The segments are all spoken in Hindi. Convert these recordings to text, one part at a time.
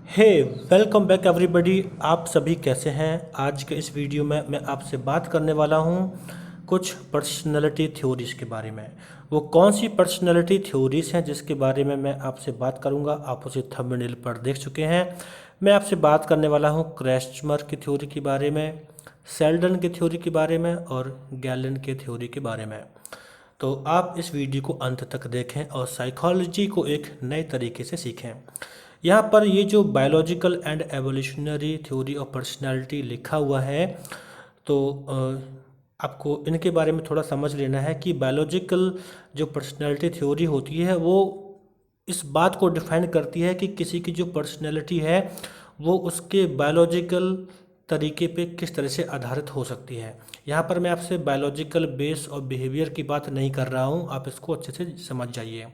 हे वेलकम बैक एवरीबॉडी। आप सभी कैसे हैं? आज के इस वीडियो में मैं आपसे बात करने वाला हूं कुछ पर्सनैलिटी थ्योरीज के बारे में। वो कौन सी पर्सनैलिटी थ्योरीज हैं जिसके बारे में मैं आपसे बात करूंगा, आप उसे थंबनेल पर देख चुके हैं। मैं आपसे बात करने वाला हूं क्रेस्चमर की थ्योरी के बारे में, सेल्डन की थ्योरी के बारे में और गैलन के थ्योरी के बारे में। तो आप इस वीडियो को अंत तक देखें और साइकोलॉजी को एक नए तरीके से सीखें। यहाँ पर ये जो biological and evolutionary theory of personality लिखा हुआ है, तो आपको इनके बारे में थोड़ा समझ लेना है कि बायोलॉजिकल जो पर्सनालिटी थ्योरी होती है वो इस बात को डिफाइन करती है कि किसी की जो पर्सनैलिटी है वो उसके बायोलॉजिकल तरीके पे किस तरह से आधारित हो सकती है। यहाँ पर मैं आपसे बायोलॉजिकल बेस और बिहेवियर की बात नहीं कर रहा हूँ, आप इसको अच्छे से समझ जाइए।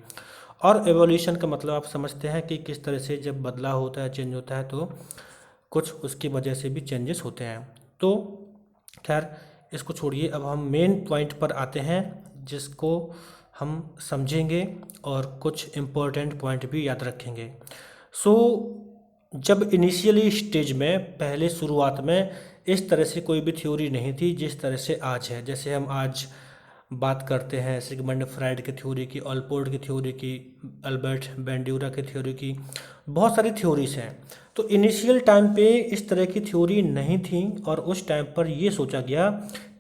और एवोल्यूशन का मतलब आप समझते हैं कि किस तरह से जब बदलाव होता है, चेंज होता है, तो कुछ उसकी वजह से भी चेंजेस होते हैं। तो खैर इसको छोड़िए, अब हम मेन पॉइंट पर आते हैं जिसको हम समझेंगे और कुछ इम्पोर्टेंट पॉइंट भी याद रखेंगे। सो जब इनिशियली स्टेज में, पहले शुरुआत में इस तरह से कोई भी थ्योरी नहीं थी जिस तरह से आज है। जैसे हम आज बात करते हैं सिगमंड फ्राइड की थ्योरी की, ऑलपोर्ट की थ्योरी की, अल्बर्ट बेंड्यूरा की थ्योरी की, बहुत सारी थ्योरीज हैं। तो इनिशियल टाइम पे इस तरह की थ्योरी नहीं थी और उस टाइम पर ये सोचा गया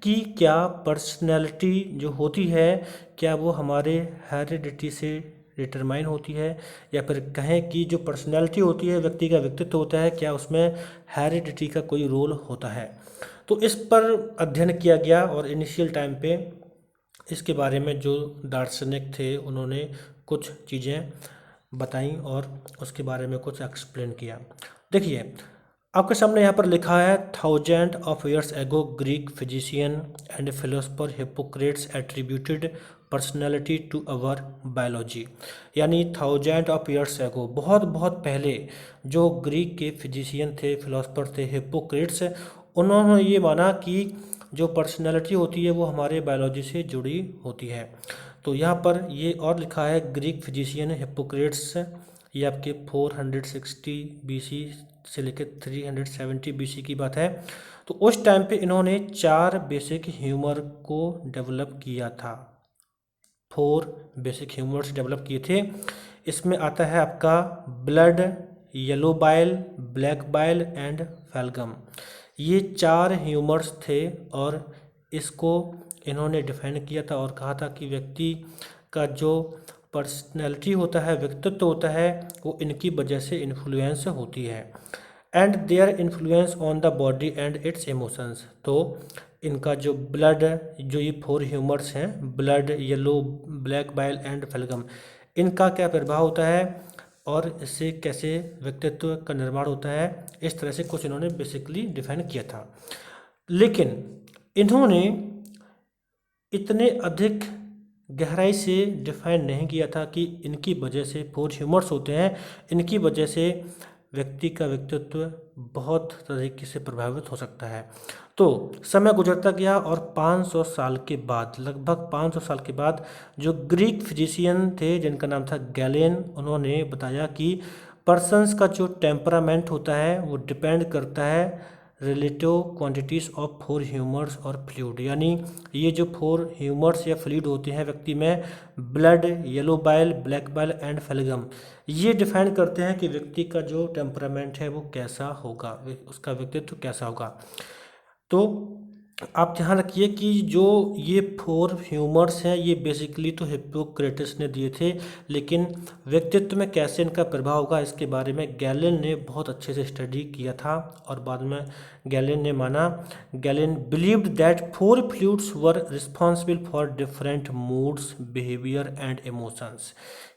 कि क्या पर्सनैलिटी जो होती है क्या वो हमारे हेरिडिटी से डिटरमाइन होती है, या फिर कहें कि जो पर्सनैलिटी होती है, व्यक्ति का व्यक्तित्व होता है, क्या उसमें हेरिडिटी का कोई रोल होता है। तो इस पर अध्ययन किया गया और इनिशियल टाइम पे इसके बारे में जो दार्शनिक थे उन्होंने कुछ चीज़ें बताई और उसके बारे में कुछ एक्सप्लेन किया। देखिए आपके सामने यहाँ पर लिखा है, 1000 एगो Greek physician and philosopher Hippocrates attributed personality to our biology. यानी 1000 एगो, बहुत बहुत पहले जो ग्रीक के फिजिशियन थे, फिलोसफर थे, हिप्पोक्रेट्स, उन्होंने ये माना कि जो पर्सनैलिटी होती है वो हमारे बायोलॉजी से जुड़ी होती है। तो यहाँ पर ये और लिखा है, ग्रीक फिजिशियन हिप्पोक्रेट्स, ये आपके 460 बीसी से लेकर 370 बीसी की बात है। तो उस टाइम पे इन्होंने 4 बेसिक ह्यूमर को डेवलप किया था। 4 बेसिक ह्यूमर्स डेवलप किए थे। इसमें आता है आपका blood, yellow bile, black bile and phlegm. ये 4 ह्यूमर्स थे और इसको इन्होंने डिफाइन किया था और कहा था कि व्यक्ति का जो पर्सनैलिटी होता है, व्यक्तित्व होता है, वो इनकी वजह से इन्फ्लुएंस होती है। And their influence on the body and it's emotions. तो इनका जो ब्लड, जो ये 4 ह्यूमर्स हैं, blood, yellow, black bile and phlegm, इनका क्या प्रभाव होता है और इससे कैसे व्यक्तित्व का निर्माण होता है, इस तरह से कुछ इन्होंने बेसिकली डिफाइन किया था। लेकिन इन्होंने इतने अधिक गहराई से डिफाइन नहीं किया था कि इनकी वजह से 4 ह्यूमर्स होते हैं, इनकी वजह से व्यक्ति का व्यक्तित्व बहुत तरीके से प्रभावित हो सकता है। तो समय गुजरता गया और 500 साल के बाद, लगभग 500 साल के बाद, जो ग्रीक फिजिशियन थे जिनका नाम था गैलेन, उन्होंने बताया कि पर्सन्स का जो टेम्परामेंट होता है वो डिपेंड करता है रिलेटिव क्वांटिटीज़ ऑफ 4 ह्यूमर्स और फ्लूइड। यानी ये जो 4 ह्यूमर्स या फ्लूइड होते हैं व्यक्ति में, blood, yellow bile, black bile and phlegm, ये डिफाइन करते हैं कि व्यक्ति का जो टेम्परामेंट है वो कैसा होगा, उसका व्यक्तित्व कैसा होगा। तो आप ध्यान रखिए कि जो ये 4 ह्यूमर्स हैं ये बेसिकली तो हिप्पोक्रेटस ने दिए थे, लेकिन व्यक्तित्व में कैसे इनका प्रभाव होगा इसके बारे में गैलेन ने बहुत अच्छे से स्टडी किया था। और बाद में गैलेन ने माना, Galen believed that 4 fluids were responsible for different moods, behaviour and emotions.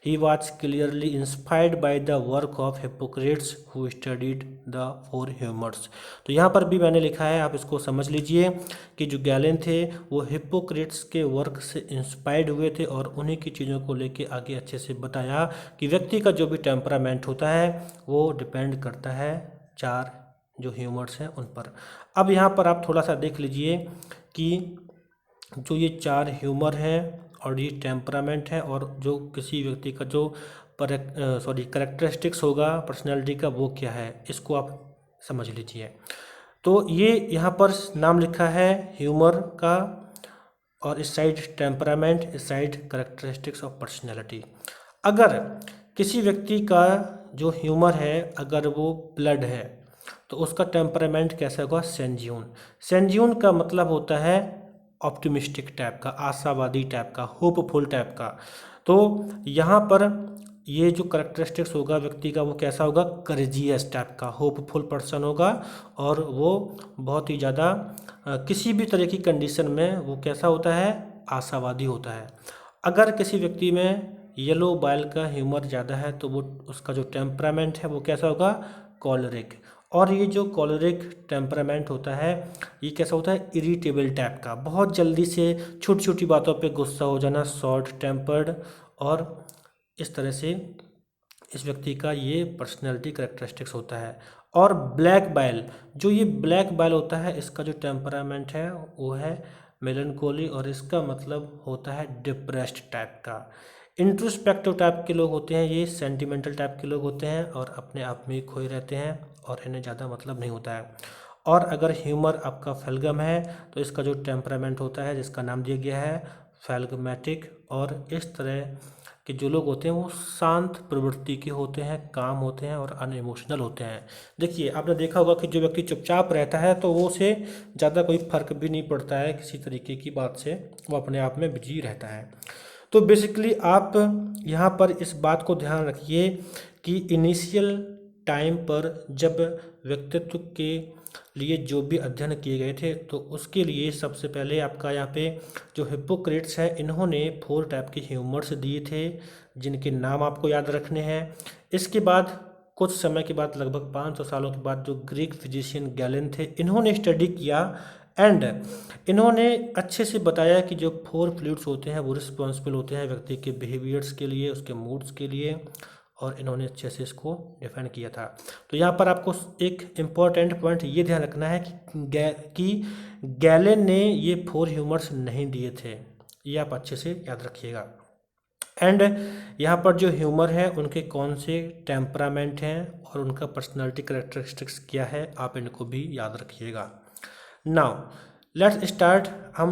He was clearly inspired by the work of Hippocrates who studied the 4 humours. तो यहाँ पर भी मैंने लिखा है, आप इसको समझ लीजिए कि जो गैलेन थे वो हिप्पोक्रेट्स के वर्क से इंस्पायर्ड हुए थे और उन्हीं की चीज़ों को लेके आगे अच्छे से बताया कि व्यक्ति का जो भी टेम्परामेंट होता है वो डिपेंड करता है 4 जो ह्यूमर्स हैं उन पर। अब यहाँ पर आप थोड़ा सा देख लीजिए कि जो ये 4 ह्यूमर हैं और ये टेम्परामेंट है और जो किसी व्यक्ति का जो करेक्टरिस्टिक्स होगा पर्सनैलिटी का, वो क्या है, इसको आप समझ लीजिए। तो ये यहाँ पर नाम लिखा है ह्यूमर का, और इस साइड टेम्परामेंट, इस साइड करेक्टरिस्टिक्स ऑफ पर्सनैलिटी। अगर किसी व्यक्ति का जो ह्यूमर है, अगर वो ब्लड है, तो उसका टेम्परामेंट कैसा होगा, सेंजियन। सेंजियन का मतलब होता है ऑप्टिमिस्टिक टाइप का, आशावादी टाइप का, होपफुल टाइप का। तो यहाँ पर ये जो करेक्टरिस्टिक्स होगा व्यक्ति का, वो कैसा होगा, करेजियस टाइप का, होपफुल पर्सन होगा, और वो बहुत ही ज़्यादा किसी भी तरह की कंडीशन में वो कैसा होता है, आशावादी होता है। अगर किसी व्यक्ति में येलो बाइल का ह्यूमर ज़्यादा है, तो वो उसका जो टेम्परामेंट है वो कैसा होगा, कॉलरिक। और ये जो कॉलरिक टेम्परामेंट होता है, ये कैसा होता है, इरिटेबल टाइप का, बहुत जल्दी से छोटी छोटी बातों पे गुस्सा हो जाना, शॉर्ट टेम्पर्ड, और इस तरह से इस व्यक्ति का ये पर्सनैलिटी करेक्टरिस्टिक्स होता है। और ब्लैक बाइल, जो ये ब्लैक बाइल होता है, इसका जो टेम्परामेंट है वो है मेलनकोली, और इसका मतलब होता है डिप्रेस्ड टाइप का। इंट्रोस्पेक्टिव टाइप के लोग होते हैं, ये सेंटिमेंटल टाइप के लोग होते हैं, और अपने आप में खोए रहते हैं, और इन्हें ज़्यादा मतलब नहीं होता है। और अगर ह्यूमर आपका फेलगम है, तो इसका जो टेम्परामेंट होता है, जिसका नाम दिया गया है फेलगमेटिक, और इस तरह कि जो लोग होते हैं वो शांत प्रवृत्ति के होते हैं, काम होते हैं, और अनइमोशनल होते हैं। देखिए, आपने देखा होगा कि जो व्यक्ति चुपचाप रहता है, तो वो उसे ज़्यादा कोई फर्क भी नहीं पड़ता है किसी तरीके की बात से, वो अपने आप में बिजी रहता है। तो बेसिकली आप यहाँ पर इस बात को ध्यान रखिए कि इनिशियल टाइम पर जब व्यक्तित्व के लिए जो भी अध्ययन किए गए थे, तो उसके लिए सबसे पहले आपका यहाँ पे जो हिप्पोक्रेट्स है, इन्होंने 4 टाइप के ह्यूमर्स दिए थे, जिनके नाम आपको याद रखने हैं। इसके बाद कुछ समय के बाद, लगभग 500 सालों के बाद, जो ग्रीक फिजिशियन गैलेन थे, इन्होंने स्टडी किया, एंड इन्होंने अच्छे से बताया कि जो 4 फ्लूइड्स होते हैं वो रिस्पॉन्सिबल होते हैं व्यक्ति के बिहेवियर्स के लिए, उसके मूड्स के लिए, और इन्होंने अच्छे से इसको डिफाइन किया था। तो यहाँ पर आपको एक इम्पॉर्टेंट पॉइंट ये ध्यान रखना है कि गैलेन ने ये 4 ह्यूमर्स नहीं दिए थे, ये आप अच्छे से याद रखिएगा। एंड यहाँ पर जो ह्यूमर है, उनके कौन से टेम्परामेंट हैं और उनका पर्सनालिटी करेक्टरिस्टिक्स क्या है, आप इनको भी याद रखिएगा। Now let's start. हम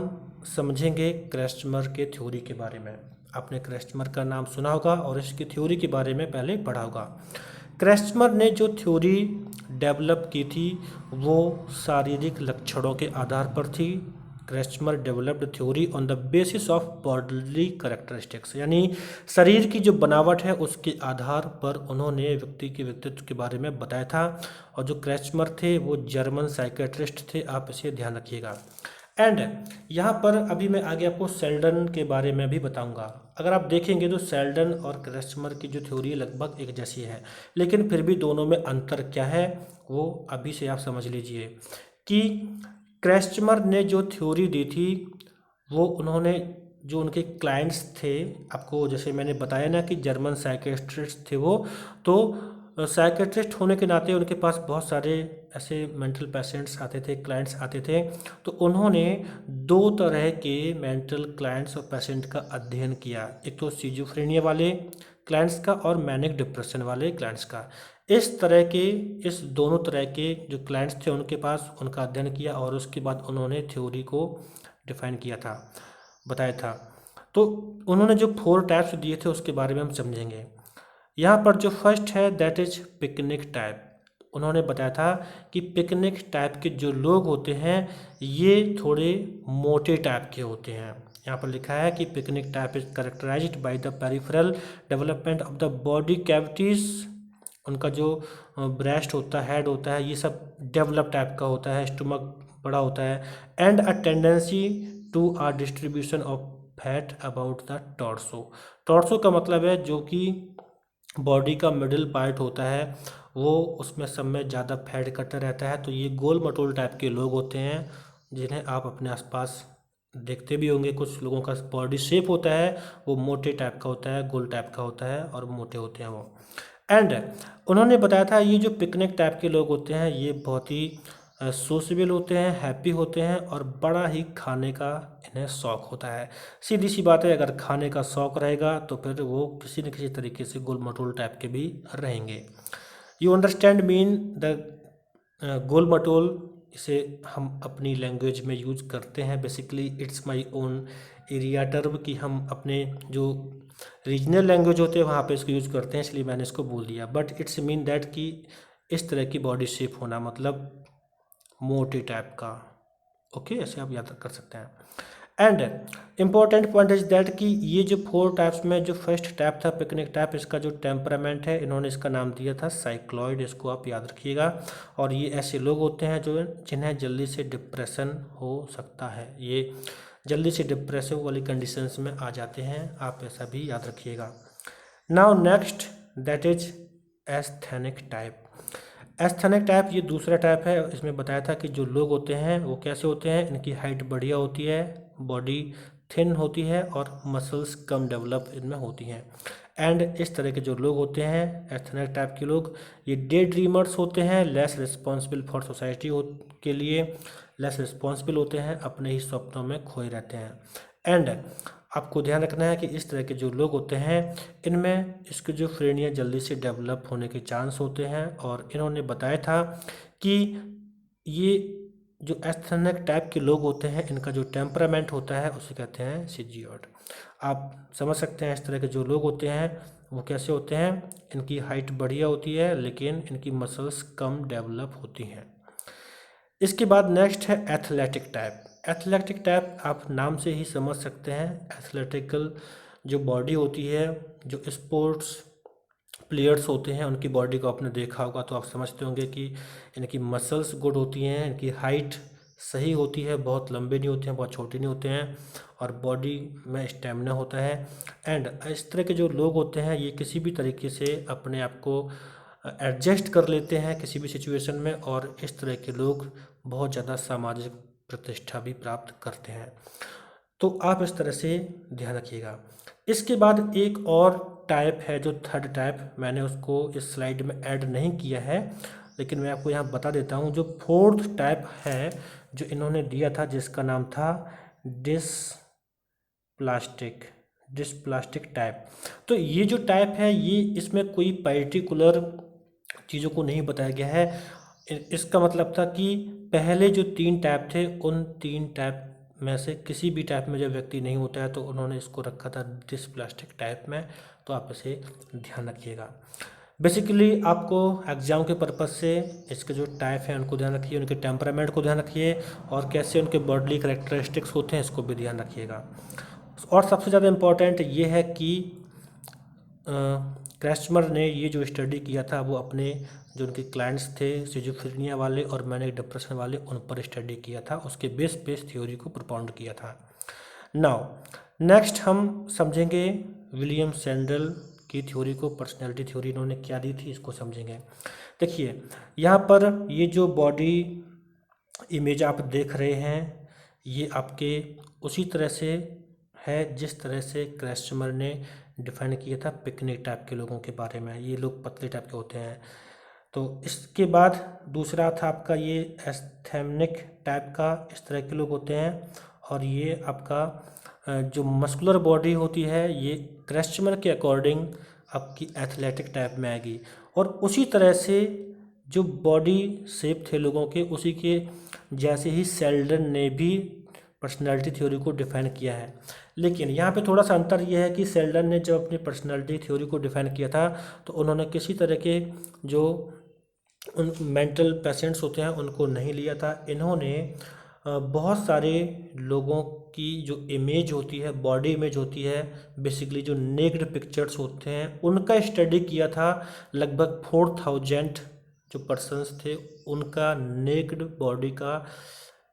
समझेंगे क्रेस्टमर के थ्योरी के बारे में। आपने क्रेस्टमर का नाम सुना होगा और इसकी थ्योरी के बारे में पहले पढ़ा होगा। क्रेस्टमर ने जो थ्योरी डेवलप की थी, वो शारीरिक लक्षणों के आधार पर थी। Kretschmer developed theory on the basis of bodily characteristics, यानी शरीर की जो बनावट है उसके आधार पर उन्होंने व्यक्ति के व्यक्तित्व के बारे में बताया था। और जो क्रेस्टमर थे वो जर्मन साइकेट्रिस्ट थे, आप इसे ध्यान रखिएगा। एंड यहाँ पर अभी मैं आगे आपको सेल्डन के बारे में भी बताऊंगा। अगर आप देखेंगे तो सेल्डन और क्रेस्टमर की जो थ्योरी लगभग एक जैसी है, लेकिन फिर भी दोनों में अंतर क्या है वो अभी से आप समझ लीजिए। कि क्रेस्टमर ने जो थ्योरी दी थी, वो उन्होंने जो उनके क्लाइंट्स थे, आपको जैसे मैंने बताया ना कि जर्मन साइकेट्रिस्ट थे वो, तो साइकेट्रिस्ट होने के नाते उनके पास बहुत सारे ऐसे मेंटल पेशेंट्स आते थे, क्लाइंट्स आते थे। तो उन्होंने 2 तरह के मेंटल क्लाइंट्स और पेशेंट का अध्ययन किया, एक तो सिजोफ्रेनिया वाले क्लाइंट्स का और मैनिक डिप्रेशन वाले क्लाइंट्स का। इस दोनों तरह के जो क्लाइंट्स थे उनके पास उनका अध्ययन किया, और उसके बाद उन्होंने थ्योरी को डिफाइन किया था, बताया था। तो उन्होंने जो 4 टाइप्स दिए थे उसके बारे में हम समझेंगे। यहाँ पर जो फर्स्ट है दैट इज पिकनिक टाइप। उन्होंने बताया था कि पिकनिक टाइप के जो लोग होते हैं ये थोड़े मोटे टाइप के होते हैं। यहाँ पर लिखा है कि pyknic type is characterised by the peripheral development of the body cavities. उनका जो ब्रेस्ट होता है, हेड होता है, ये सब डेवलप टाइप का होता है, स्टमक बड़ा होता है, and a tendency to a distribution of fat about the torso. Torso का मतलब है जो कि बॉडी का मिडिल पार्ट होता है, वो उसमें सब में ज़्यादा फैट इकट्ठा रहता है। तो ये गोल मटोल टाइप के लोग होते हैं, जिन्हें आप अपने आसपास देखते भी होंगे। कुछ लोगों का बॉडी शेप होता है वो मोटे टाइप का होता है, गोल टाइप का होता है, और मोटे होते हैं वो। एंड उन्होंने बताया था ये जो पिकनिक टाइप के लोग होते हैं ये बहुत ही सोशेबल होते हैं, हैप्पी होते हैं और बड़ा ही खाने का इन्हें शौक़ होता है। सीधी सी बात है, अगर खाने का शौक़ रहेगा तो फिर वो किसी न किसी तरीके से गोल मटोल टाइप के भी रहेंगे। You understand mean the goal मटोल, इसे हम अपनी लैंग्वेज में यूज करते हैं। Basically it's my own area term कि हम अपने जो रीजनल लैंग्वेज होते हैं वहाँ पे इसको यूज़ करते हैं, इसलिए मैंने इसको बोल दिया। बट इट्स मीन दैट कि इस तरह की बॉडी शेप होना, मतलब मोटे टाइप का। ओके, ऐसे आप याद कर सकते हैं। And important point is that कि ये जो 4 टाइप्स में जो फर्स्ट टाइप था पिकनिक टाइप, इसका जो टेम्परामेंट है इन्होंने इसका नाम दिया था साइक्लॉइड, इसको आप याद रखिएगा। और ये ऐसे लोग होते हैं जो जिन्हें जल्दी से डिप्रेशन हो सकता है, ये जल्दी से डिप्रेसिव वाली कंडीशंस में आ जाते हैं, आप ऐसा भी याद रखिएगा। Now next that is asthenic type. Asthenic type ये दूसरा टाइप है। इसमें बताया था कि जो लोग होते हैं वो कैसे होते हैं, इनकी हाइट बढ़िया होती है, बॉडी थिन होती है और मसल्स कम डेवलप इनमें होती हैं। एंड इस तरह के जो लोग होते हैं एस्थेनिक टाइप के लोग, ये डे ड्रीमर्स होते हैं, लेस रिस्पॉन्सिबल फॉर सोसाइटी के लिए लेस रिस्पॉन्सिबल होते हैं, अपने ही सपनों में खोए रहते हैं। एंड आपको ध्यान रखना है कि इस तरह के जो लोग होते हैं इनमें स्किज़ोफ्रेनिया जल्दी से डेवलप होने के चांस होते हैं। और इन्होंने बताया था कि ये जो एस्थेनिक टाइप के लोग होते हैं इनका जो टेम्परामेंट होता है उसे कहते हैं सिजियोट। आप समझ सकते हैं इस तरह के जो लोग होते हैं वो कैसे होते हैं, इनकी हाइट बढ़िया होती है लेकिन इनकी मसल्स कम डेवलप होती हैं। इसके बाद नेक्स्ट है एथलेटिक टाइप। एथलेटिक टाइप आप नाम से ही समझ सकते हैं, एथलेटिकल जो बॉडी होती है, जो स्पोर्ट्स प्लेयर्स होते हैं उनकी बॉडी को आपने देखा होगा तो आप समझते होंगे कि इनकी मसल्स गुड होती हैं, इनकी हाइट सही होती है, बहुत लंबे नहीं होते हैं, बहुत छोटे नहीं होते हैं और बॉडी में स्टेमिना होता है। एंड इस तरह के जो लोग होते हैं ये किसी भी तरीके से अपने आप को एडजस्ट कर लेते हैं किसी भी सिचुएशन में, और इस तरह के लोग बहुत ज़्यादा सामाजिक प्रतिष्ठा भी प्राप्त करते हैं। तो आप इस तरह से ध्यान रखिएगा। इसके बाद एक और टाइप है जो थर्ड टाइप, मैंने उसको इस स्लाइड में ऐड नहीं किया है लेकिन मैं आपको यहाँ बता देता हूँ। जो फोर्थ टाइप है जो इन्होंने दिया था जिसका नाम था डिस्प्लास्टिक टाइप। तो ये जो टाइप है ये इसमें कोई पर्टिकुलर चीज़ों को नहीं बताया गया है। इसका मतलब था कि पहले जो 3 टाइप थे उन 3 टाइप में से किसी भी टाइप में जब व्यक्ति नहीं होता है तो उन्होंने इसको रखा था डिस्प्लास्टिक टाइप में, तो आप इसे ध्यान रखिएगा। बेसिकली आपको एग्जाम के पर्पज़ से इसके जो टाइप हैं उनको ध्यान रखिए, उनके टेम्परामेंट को ध्यान रखिए और कैसे उनके बॉडी करेक्टरिस्टिक्स होते हैं इसको भी ध्यान रखिएगा। और सबसे ज़्यादा इम्पॉर्टेंट ये है कि क्रेस्टमर ने ये जो स्टडी किया था वो अपने जो उनके क्लाइंट्स थे सिजोफ्रेनिया वाले और मैनिक डिप्रेशन वाले उन पर स्टडी किया था, उसके बेस पे इस थ्योरी को प्रोपाउंड किया था। नाउ नेक्स्ट हम समझेंगे विलियम सैंडल की थ्योरी को, पर्सनैलिटी थ्योरी इन्होंने क्या दी थी इसको समझेंगे। देखिए यहाँ पर ये जो बॉडी इमेज आप देख रहे हैं ये आपके उसी तरह से है जिस तरह से क्रेस्टमर ने डिफाइन किया था पिकनिक टाइप के लोगों के बारे में। ये लोग पतले टाइप के होते हैं। तो इसके बाद दूसरा था आपका ये एस्थेनिक टाइप का, इस तरह के लोग होते हैं। और ये आपका जो मस्कुलर बॉडी होती है ये क्रेस्टमर के अकॉर्डिंग आपकी एथलेटिक टाइप में आएगी। और उसी तरह से जो बॉडी शेप थे लोगों के उसी के जैसे ही सेल्डन ने भी पर्सनालिटी थ्योरी को डिफाइन किया है। लेकिन यहाँ पे थोड़ा सा अंतर यह है कि सेल्डन ने जब अपनी पर्सनालिटी थ्योरी को डिफाइन किया था तो उन्होंने किसी तरह के जो उन मेंटल पेशेंट्स होते हैं उनको नहीं लिया था। इन्होंने बहुत सारे लोगों की जो इमेज होती है, बॉडी इमेज होती है, बेसिकली जो नेक्ड पिक्चर्स होते हैं उनका स्टडी किया था। लगभग 4000 जो पर्सन्स थे उनका नेक्ड बॉडी का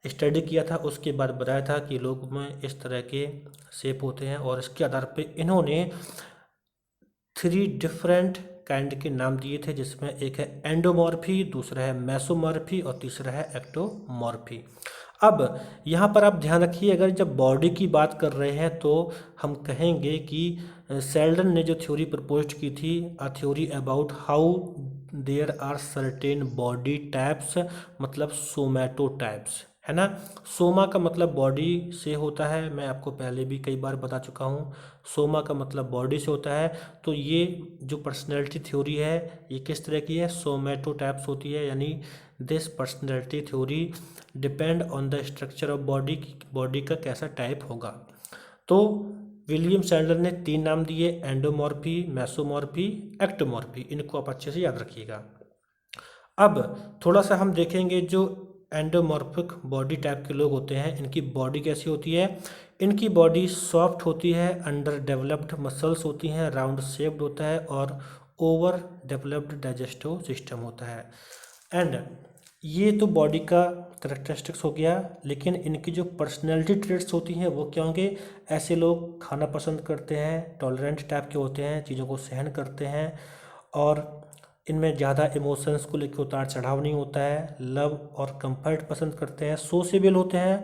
स्टडी किया था। उसके बाद बताया था कि लोग में इस तरह के शेप होते हैं और इसके आधार पे इन्होंने 3 डिफरेंट काइंड के नाम दिए थे, जिसमें एक है एंडोमॉर्फी, दूसरा है मेसोमॉर्फी और तीसरा है एक्टोमॉर्फी। अब यहाँ पर आप ध्यान रखिए, अगर जब बॉडी की बात कर रहे हैं तो हम कहेंगे कि सेल्डन ने जो थ्योरी प्रपोज की थी, a theory about how there are certain body types, मतलब सोमैटोटाइप्स, है ना। सोमा का मतलब बॉडी से होता है, मैं आपको पहले भी कई बार बता चुका हूँ, सोमा का मतलब बॉडी से होता है। तो ये जो पर्सनैलिटी थ्योरी है ये किस तरह की है, सोमैटोटाइप्स होती है, यानी this personality theory depend on the structure of body, body का कैसा टाइप होगा। तो विलियम सैंडलर ने 3 नाम दिए, एंडोमॉर्फी, मेसोमॉर्फी, एक्टोमॉर्फी, इनको आप अच्छे से याद रखिएगा। अब थोड़ा सा हम देखेंगे जो एंडोमॉर्फिक बॉडी टाइप के लोग होते हैं, इनकी बॉडी कैसी होती है। इनकी बॉडी सॉफ्ट होती है, अंडर डेवलप्ड मसल्स होती हैं, राउंड शेप्ड होता है और ओवर डेवलप्ड डाइजेस्टिव सिस्टम होता है। एंड ये तो बॉडी का करेक्टरिस्टिक्स हो गया, लेकिन इनकी जो पर्सनैलिटी ट्रेट्स होती हैं वो क्या होंगे। ऐसे लोग खाना पसंद करते हैं, टॉलरेंट टाइप के होते हैं, चीज़ों को सहन करते हैं, और इनमें ज़्यादा इमोशंस को लेकर उतार चढ़ाव नहीं होता है, लव और कंफर्ट पसंद करते हैं, सोशेबल होते हैं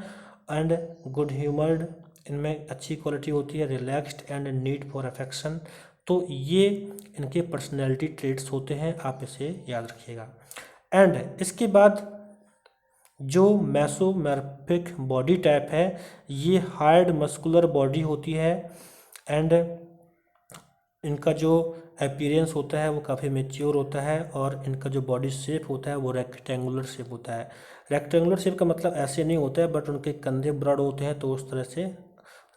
एंड गुड ह्यूमर्ड, इनमें अच्छी क्वालिटी होती है, relaxed and need for affection. तो ये इनके पर्सनैलिटी ट्रेट्स होते हैं, आप इसे याद रखिएगा। एंड इसके बाद जो मेसोमॉर्फिक बॉडी टाइप है ये हार्ड मस्कुलर बॉडी होती है, एंड इनका जो अपीयरेंस होता है वो काफ़ी मैच्योर होता है, और इनका जो बॉडी शेप होता है वो रेक्टेंगुलर शेप होता है। रेक्टेंगुलर शेप का मतलब ऐसे नहीं होता है, बट उनके कंधे ब्रॉड होते हैं तो उस तरह से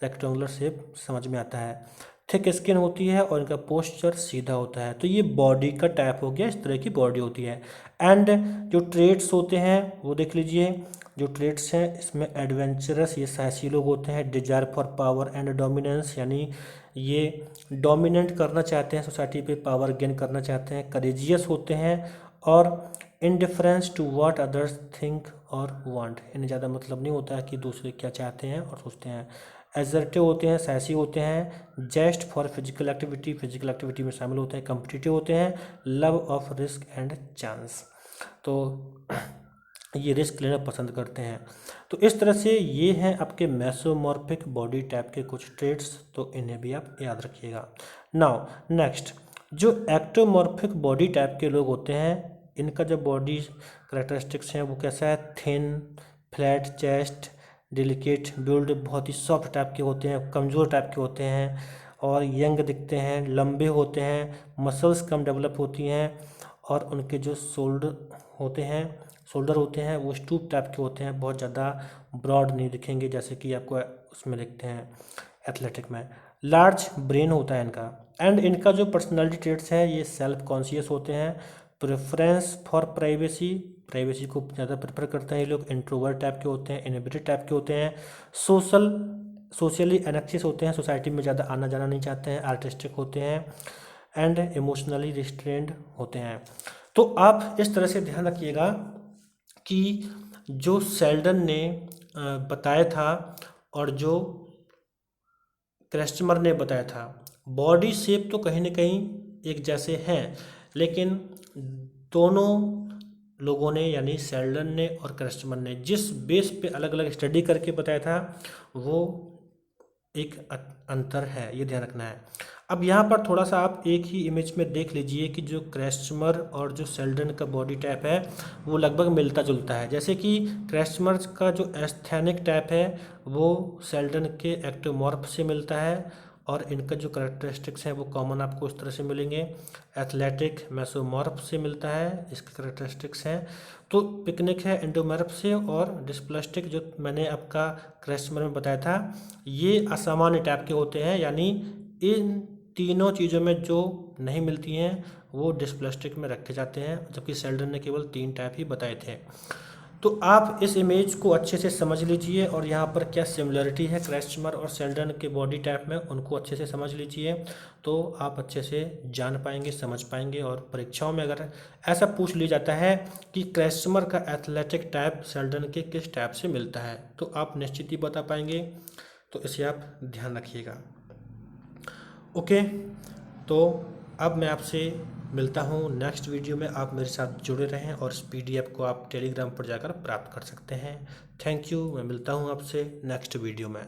रेक्टेंगुलर शेप समझ में आता है। थिक स्किन होती है और इनका पोस्चर सीधा होता है। तो ये बॉडी का टाइप हो गया, इस तरह की बॉडी होती है। एंड जो ट्रेड्स होते हैं वो देख लीजिए, जो ट्रेड्स हैं इसमें एडवेंचरस, ये साहसी लोग होते हैं, desire for power and dominance, यानी ये डोमिनेट करना चाहते हैं सोसाइटी पे, पावर गेन करना चाहते हैं, करेजियस होते हैं, और indifference to what others think और वांट, इन्हें ज़्यादा मतलब नहीं होता है कि दूसरे क्या चाहते हैं और सोचते हैं। एजर्टिव होते हैं, साहसी होते हैं, zest for physical activity, physical activity में शामिल होते हैं, कम्पिटिटिव होते हैं, love of risk and chance, तो ये रिस्क लेना पसंद करते हैं। तो इस तरह से ये हैं आपके मेसोमॉर्फिक बॉडी टाइप के कुछ ट्रेट्स, तो इन्हें भी आप याद रखिएगा। नाउ नेक्स्ट, जो एक्टोमॉर्फिक बॉडी टाइप के लोग होते हैं इनका जो बॉडी करेक्टरिस्टिक्स हैं वो कैसा है, thin, flat chest, delicate build, बहुत ही सॉफ्ट टाइप के होते हैं, कमज़ोर टाइप के होते हैं, और यंग दिखते हैं, लंबे होते हैं, मसल्स कम डेवलप होती हैं, और उनके जो शोल्डर होते हैं वो स्टूप टाइप के होते हैं, बहुत ज़्यादा ब्रॉड नहीं दिखेंगे जैसे कि आपको उसमें दिखते हैं एथलेटिक में। लार्ज ब्रेन होता है इनका। एंड इनका जो पर्सनालिटी ट्रेट्स है ये सेल्फ कॉन्शियस होते हैं, प्रेफरेंस फॉर प्राइवेसी, प्राइवेसी को ज़्यादा प्रेफर करते हैं ये लोग, इंट्रोवर्ट टाइप के होते हैं, इनहिबिटेड टाइप के होते हैं, सोशली एनेक्सियस होते हैं, सोसाइटी में ज़्यादा आना जाना नहीं चाहते हैं, आर्टिस्टिक होते हैं, एंड इमोशनली रिस्ट्रेंड होते हैं। तो आप इस तरह से ध्यान रखिएगा कि जो सेल्डन ने बताया था और जो क्रेस्टमर ने बताया था, बॉडी शेप तो कहीं ना कहीं एक जैसे हैं, लेकिन दोनों लोगों ने यानी सेल्डन ने और क्रेस्टमर ने जिस बेस पे अलग अलग स्टडी करके बताया था वो एक अंतर है, ये ध्यान रखना है। अब यहाँ पर थोड़ा सा आप एक ही इमेज में देख लीजिए कि जो क्रेस्टमर और जो सेल्डन का बॉडी टाइप है वो लगभग मिलता जुलता है। जैसे कि क्रेस्टमर का जो एस्थेनिक टाइप है वो सेल्डन के एक्टोमॉर्फ से मिलता है, और इनका जो करेक्टरिस्टिक्स हैं वो कॉमन आपको उस तरह से मिलेंगे। एथलेटिक मेसोमॉर्फ से मिलता है, इसके करेक्टरिस्टिक्स हैं। तो पिकनिक है एंडोमॉर्फ से, और डिस्प्लास्टिक जो मैंने आपका क्रेस्टमर में बताया था ये असामान्य टाइप के होते हैं, यानी इन तीनों चीज़ों में जो नहीं मिलती हैं वो डिस्प्लास्टिक में रखे जाते हैं, जबकि सेल्डन ने केवल 3 टाइप ही बताए थे। तो आप इस इमेज को अच्छे से समझ लीजिए, और यहाँ पर क्या सिमिलरिटी है क्रेस्टमर और सेल्डन के बॉडी टाइप में उनको अच्छे से समझ लीजिए, तो आप अच्छे से जान पाएंगे, समझ पाएंगे। और परीक्षाओं में अगर ऐसा पूछ लिया जाता है कि क्रेस्टमर का एथलेटिक टाइप सेल्डन के किस टाइप से मिलता है तो आप निश्चित ही बता पाएंगे, तो इसे आप ध्यान रखिएगा। ओके, तो अब मैं आपसे मिलता हूँ नेक्स्ट वीडियो में। आप मेरे साथ जुड़े रहें और इस PDF को आप टेलीग्राम पर जाकर प्राप्त कर सकते हैं। थैंक यू, मैं मिलता हूँ आपसे नेक्स्ट वीडियो में।